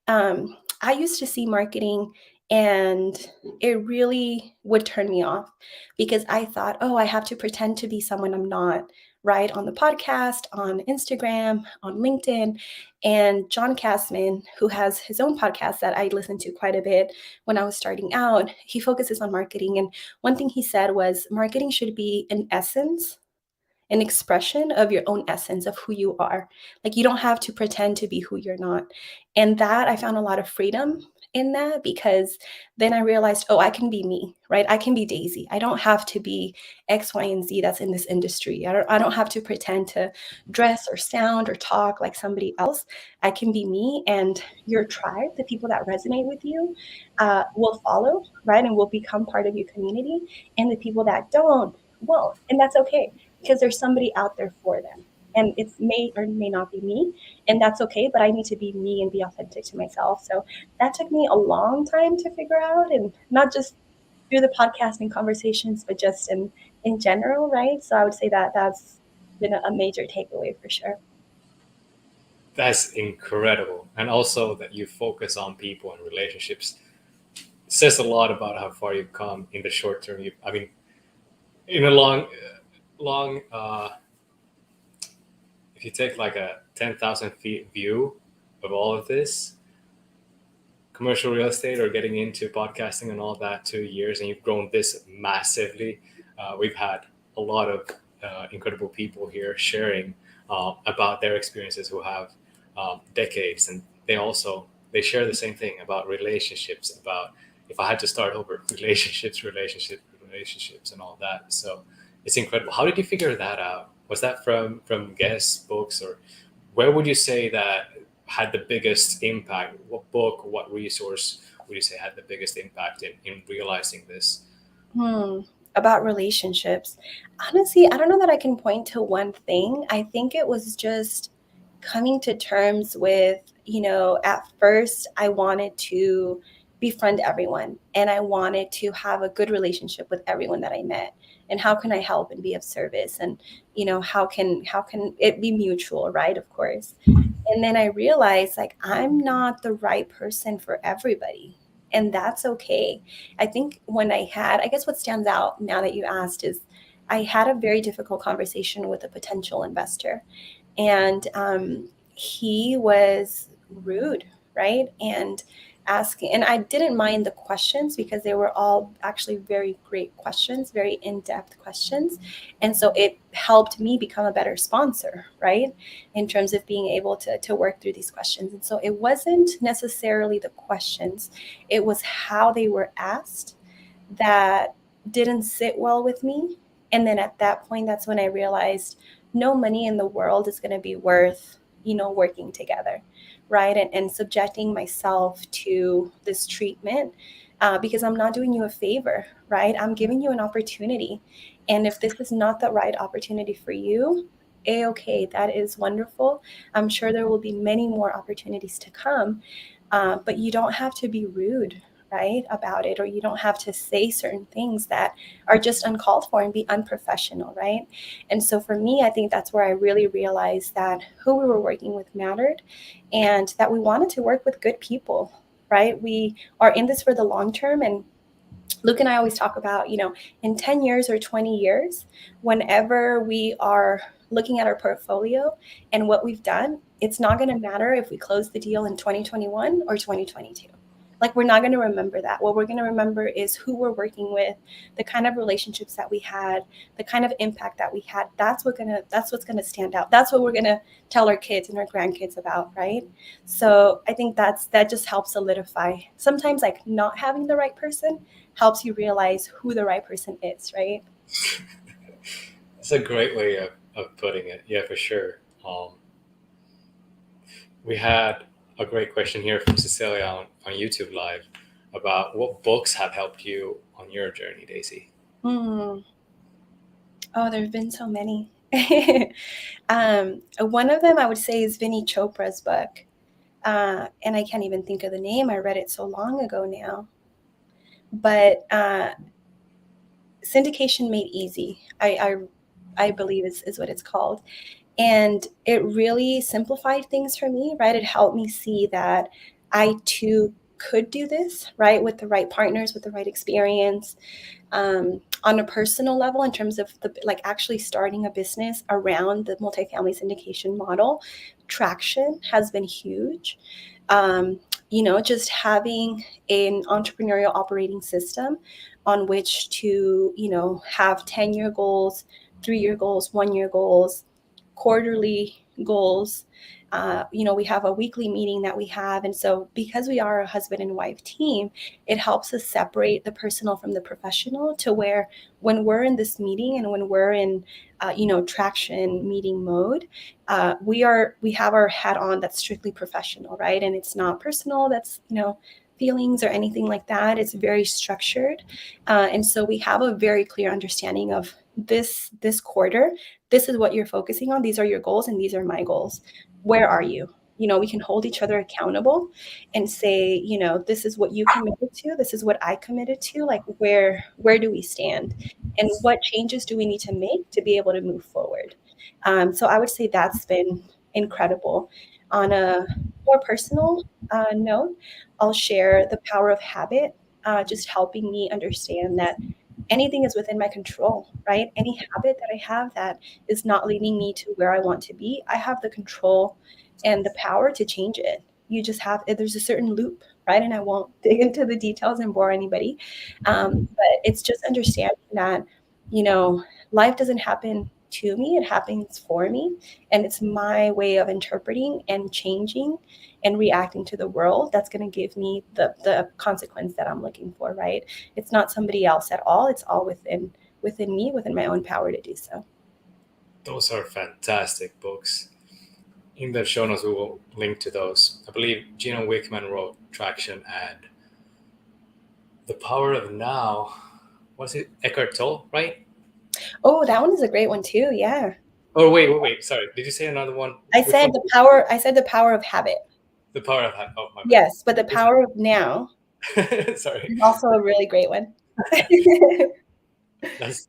I used to see marketing and it really would turn me off because I thought, oh, I have to pretend to be someone I'm not, right? On the podcast, on Instagram, on LinkedIn. And John Castman, who has his own podcast that I listened to quite a bit when I was starting out, he focuses on marketing. And one thing he said was marketing should be an essence, an expression of your own essence of who you are. Like you don't have to pretend to be who you're not. And that I found a lot of freedom in that because then I realized, oh, I can be me, right? I can be Daisy. I don't have to be X, Y, and Z that's in this industry. I don't have to pretend to dress or sound or talk like somebody else. I can be me, and your tribe, the people that resonate with you, will follow, right? And will become part of your community. And the people that don't won't. And that's okay because there's somebody out there for them. And it may or may not be me, and that's okay, but I need to be me and be authentic to myself. So that took me a long time to figure out, and not just through the podcasting conversations, but just in general, right? So I would say that that's been a major takeaway for sure. That's incredible. And also that you focus on people and relationships says a lot about how far you've come in the short term. I mean, in a long, if you take like a 10,000 feet view of all of this, commercial real estate or getting into podcasting and all that, 2 years, and you've grown this massively. We've had a lot of incredible people here sharing about their experiences who have decades, and they share the same thing about relationships, about if I had to start over, relationships and all that. So it's incredible. How did you figure that out? Was that from guests, books, or where would you say that had the biggest impact? What book, what resource would you say had the biggest impact in realizing this? Hmm. About relationships. Honestly, I don't know that I can point to one thing. I think it was just coming to terms with, at first I wanted to befriend everyone and I wanted to have a good relationship with everyone that I met. And how can I help and be of service? And, how can it be mutual, right? Of course. And then I realized like I'm not the right person for everybody. And that's okay. I think I guess what stands out now that you asked is I had a very difficult conversation with a potential investor. And he was rude, right? And asking, and I didn't mind the questions because they were all actually very great questions, very in-depth questions. And so it helped me become a better sponsor, right? In terms of being able to work through these questions. And so it wasn't necessarily the questions, it was how they were asked that didn't sit well with me. And then at that point, that's when I realized no money in the world is going to be worth, working together, right? And subjecting myself to this treatment because I'm not doing you a favor, right? I'm giving you an opportunity. And if this is not the right opportunity for you, okay, that is wonderful. I'm sure there will be many more opportunities to come. but you don't have to be rude, right, about it, or you don't have to say certain things that are just uncalled for and be unprofessional, right? And so for me, I think that's where I really realized that who we were working with mattered, and that we wanted to work with good people, right? We are in this for the long term. And Luke and I always talk about, in 10 years or 20 years, whenever we are looking at our portfolio and what we've done, it's not going to matter if we close the deal in 2021 or 2022. Like, we're not going to remember that. What we're going to remember is who we're working with, the kind of relationships that we had, the kind of impact that we had. That's what's gonna stand out. That's what we're gonna tell our kids and our grandkids about, right? So I think that just helps solidify. Sometimes, like, not having the right person helps you realize who the right person is, right? That's a great way of putting it. Yeah, for sure. We had a great question here from Cecilia on YouTube Live about what books have helped you on your journey, Daisy. Hmm. Oh, there have been so many. One of them I would say is Vinny Chopra's book. And I can't even think of the name. I read it so long ago now. But Syndication Made Easy, I believe is what it's called. And it really simplified things for me, right? It helped me see that I too could do this, right? With the right partners, with the right experience, on a personal level, in terms of actually starting a business around the multifamily syndication model. Traction has been huge. Just having an entrepreneurial operating system on which to, have 10-year goals, 3-year goals, 1-year goals, quarterly goals. We have a weekly meeting that we have. And so because we are a husband and wife team, it helps us separate the personal from the professional, to where when we're in this meeting and when we're in, traction meeting mode, we have our hat on that's strictly professional, right? And it's not personal. That's, feelings or anything like that. It's very structured. And so we have a very clear understanding of this quarter. This is what you're focusing on. These are your goals and these are my goals. Where are you? We can hold each other accountable and say, this is what you committed to. This is what I committed to. Like, where do we stand? And what changes do we need to make to be able to move forward? So I would say that's been incredible. On a more personal note, I'll share The Power of Habit, just helping me understand that anything is within my control, right? Any habit that I have that is not leading me to where I want to be, I have the control and the power to change it. You just have, there's a certain loop, right? And I won't dig into the details and bore anybody. But it's just understanding that, life doesn't happen to me, it happens for me. And it's my way of interpreting and changing and reacting to the world that's going to give me the consequence that I'm looking for, right? It's not somebody else at all. It's all within me, within my own power to do so. Those are fantastic books. In the show notes, we will link to those. I believe Gino Wickman wrote Traction and The Power of Now. Was it Eckhart Tolle, right? Oh, that one is a great one too. Yeah. Oh, wait. Sorry. Did you say another one? I Which said one? the power of habit. The Power of Oh, my bad. Yes, but the power of now Sorry. is also a really great one. That's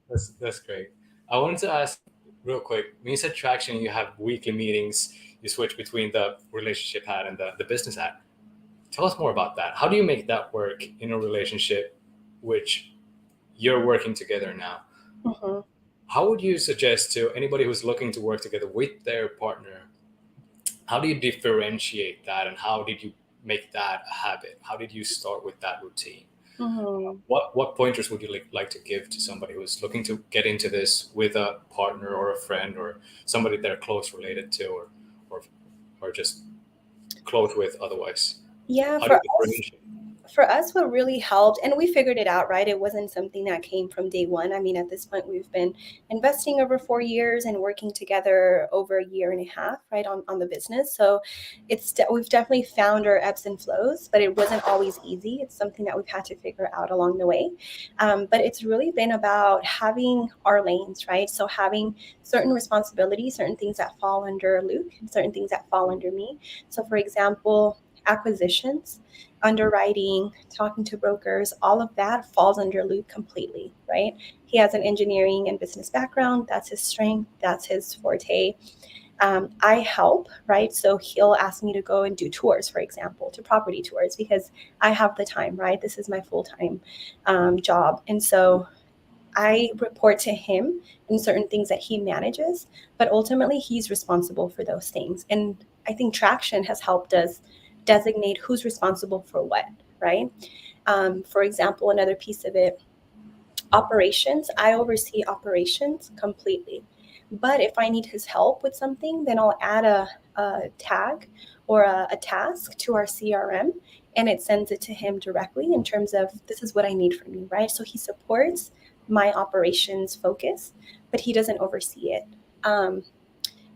great. I wanted to ask real quick. When you said Traction, you have weekly meetings. You switch between the relationship hat and the business hat. Tell us more about that. How do you make that work in a relationship which you're working together now? Mhm. How would you suggest to anybody who's looking to work together with their partner? How do you differentiate that, and how did you make that a habit? How did you start with that routine? Mhm. What pointers would you like to give to somebody who's looking to get into this with a partner or a friend or somebody they're close related to, or or just close with otherwise? Yeah, How do you differentiate? for us, what really helped, and we figured it out, right? It wasn't something that came from day one. I mean, at this point, we've been investing over 4 years and working together over a year and a half, right, on the business. So we've definitely found our ebbs and flows, but it wasn't always easy. It's something that we've had to figure out along the way. But it's really been about having our lanes, right? So having certain responsibilities, certain things that fall under Luke, and certain things that fall under me. So, for example, acquisitions, underwriting, talking to brokers, all of that falls under Luke completely, right? He has an engineering and business background. That's his strength. That's his forte. I help, right? So he'll ask me to go and do tours, for example, to property tours, because I have the time, right? This is my full-time job. And so I report to him in certain things that he manages, but ultimately he's responsible for those things. And I think Traction has helped us designate who's responsible for what, right? For example, another piece of it, operations, I oversee operations completely. But if I need his help with something, then I'll add a tag or a task to our CRM, and it sends it to him directly in terms of this is what I need from you, right? So he supports my operations focus, but he doesn't oversee it.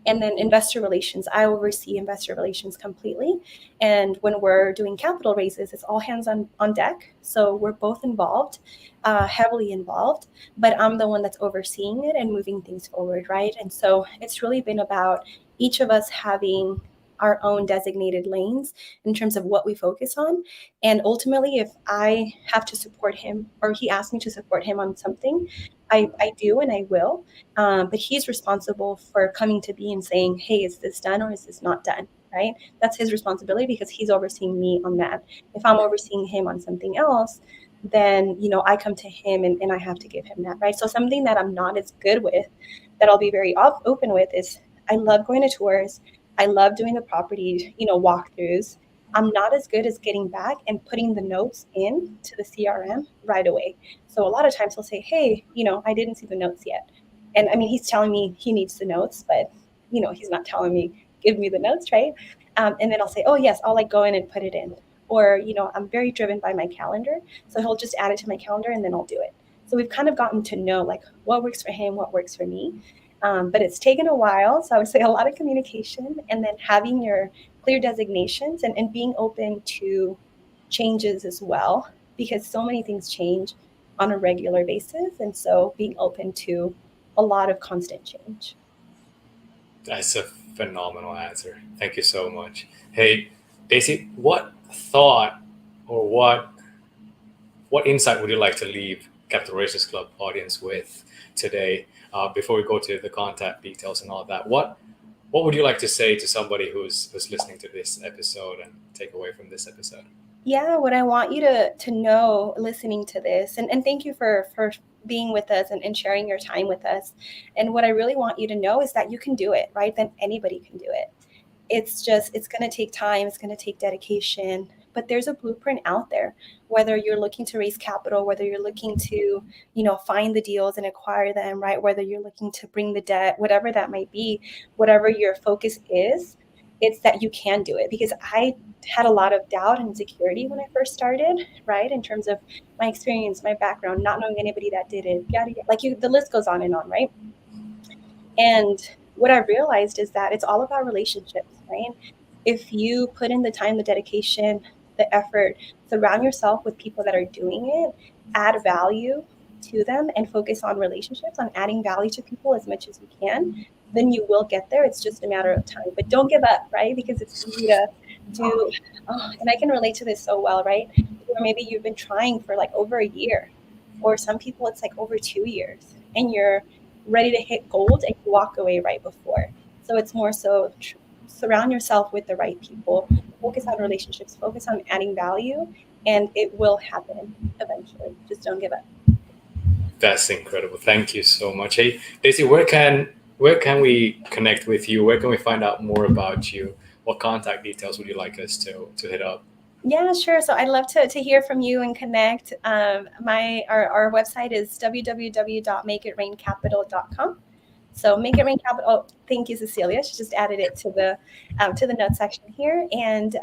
And then investor relations, I oversee investor relations completely. And when we're doing capital raises, it's all hands on deck. So we're both involved, heavily involved, but I'm the one that's overseeing it and moving things forward, right? And so it's really been about each of us having our own designated lanes in terms of what we focus on. And ultimately, if I have to support him or he asks me to support him on something, I do and I will. But he's responsible for coming to me and saying, hey, is this done or is this not done? Right? That's his responsibility because he's overseeing me on that. If I'm overseeing him on something else, then, I come to him and I have to give him that, right? So something that I'm not as good with, that I'll be very open with is I love going to tours. I love doing the property, walkthroughs. I'm not as good as getting back and putting the notes in to the CRM right away. So a lot of times he'll say, hey, I didn't see the notes yet. And I mean, he's telling me he needs the notes, but he's not telling me, give me the notes, right? And then I'll say, oh yes, I'll go in and put it in. Or, I'm very driven by my calendar. So he'll just add it to my calendar and then I'll do it. So we've kind of gotten to know what works for him, what works for me. But it's taken a while. So I would say a lot of communication and then having your clear designations and being open to changes as well, because so many things change on a regular basis. And so being open to a lot of constant change. That's a phenomenal answer. Thank you so much. Hey, Daisy, what thought or what insight would you like to leave Capital Races Club audience with today? Before we go to the contact details and all that, what would you like to say to somebody who's listening to this episode and take away from this episode? Yeah, what I want you to know listening to this, and thank you for being with us and sharing your time with us. And what I really want you to know is that you can do it, right? Then anybody can do it. It's going to take time. It's going to take dedication, but there's a blueprint out there, whether you're looking to raise capital, whether you're looking to, find the deals and acquire them, right? Whether you're looking to bring the debt, whatever that might be, whatever your focus is, it's that you can do it. Because I had a lot of doubt and insecurity when I first started, right? In terms of my experience, my background, not knowing anybody that did it, yada, yada. The list goes on, right? And what I realized is that it's all about relationships, right? If you put in the time, the dedication, the effort, surround yourself with people that are doing it, add value to them, and focus on relationships, on adding value to people as much as you can, then you will get there. It's just a matter of time. But don't give up, right? Because it's easy to do, and I can relate to this so well, right? Or maybe you've been trying for over a year, or some people it's over 2 years, and you're ready to hit gold and you walk away right before. So it's more so surround yourself with the right people, focus on relationships, focus on adding value, and it will happen eventually. Just don't give up. That's incredible. Thank you so much. Hey, Daisy, where can we connect with you? Where can we find out more about you? What contact details would you like us to hit up? Yeah, sure. So I'd love to hear from you and connect. Our website is www.makeitraincapital.com. So Make It Rain Capital. Oh, thank you, Cecilia. She just added it to the notes section here. And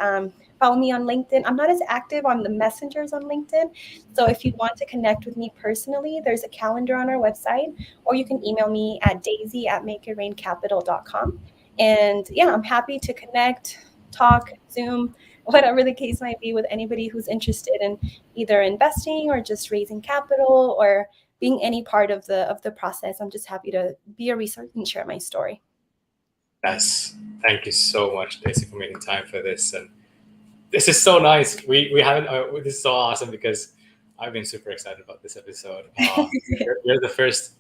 follow me on LinkedIn. I'm not as active on the messengers on LinkedIn. So if you want to connect with me personally, there's a calendar on our website, or you can email me at daisy@makeitraincapital.com. And yeah, I'm happy to connect, talk, Zoom, whatever the case might be, with anybody who's interested in either investing or just raising capital or being any part of the process. I'm just happy to be a resource and share my story. Yes. Thank you so much, Daisy, for making time for this. And This is so nice. We haven't. This is so awesome because I've been super excited about this episode. You're the first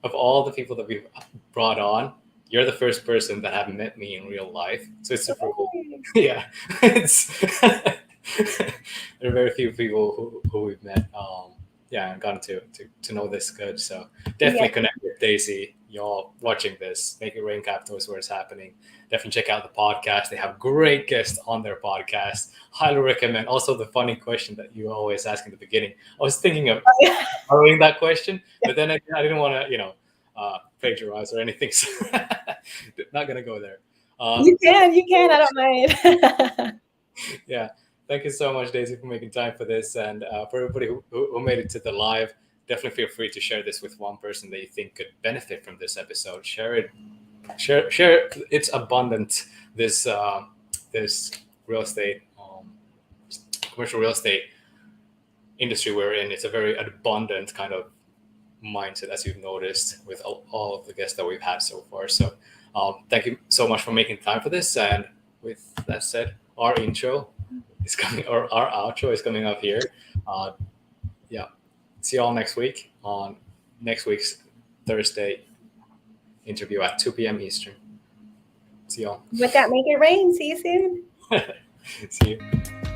of all the people that we've brought on. You're the first person that have met me in real life, so it's super cool. Yeah, it's there are very few people who we've met. Yeah, and gotten to know this good. So definitely connect with Daisy. Y'all watching this, make it rain cap knows where it's happening. Definitely check out the podcast. They have great guests on their podcast. Highly recommend. Also, the funny question that you always ask in the beginning. I was thinking of following that question, but then I didn't want to, plagiarize or anything. So not gonna go there. You can. I don't mind. Yeah. Thank you so much, Daisy, for making time for this. And for everybody who made it to the live, definitely feel free to share this with one person that you think could benefit from this episode. Share it. Share. It's abundant. This real estate, commercial real estate industry we're in. It's a very abundant kind of mindset, as you've noticed with all of the guests that we've had so far. So thank you so much for making time for this. And with that said, our intro is coming, or our outro is coming up here. Yeah. See you all next week on next week's Thursday interview at 2 p.m. Eastern. See y'all. With that, make it rain. See you soon. See you.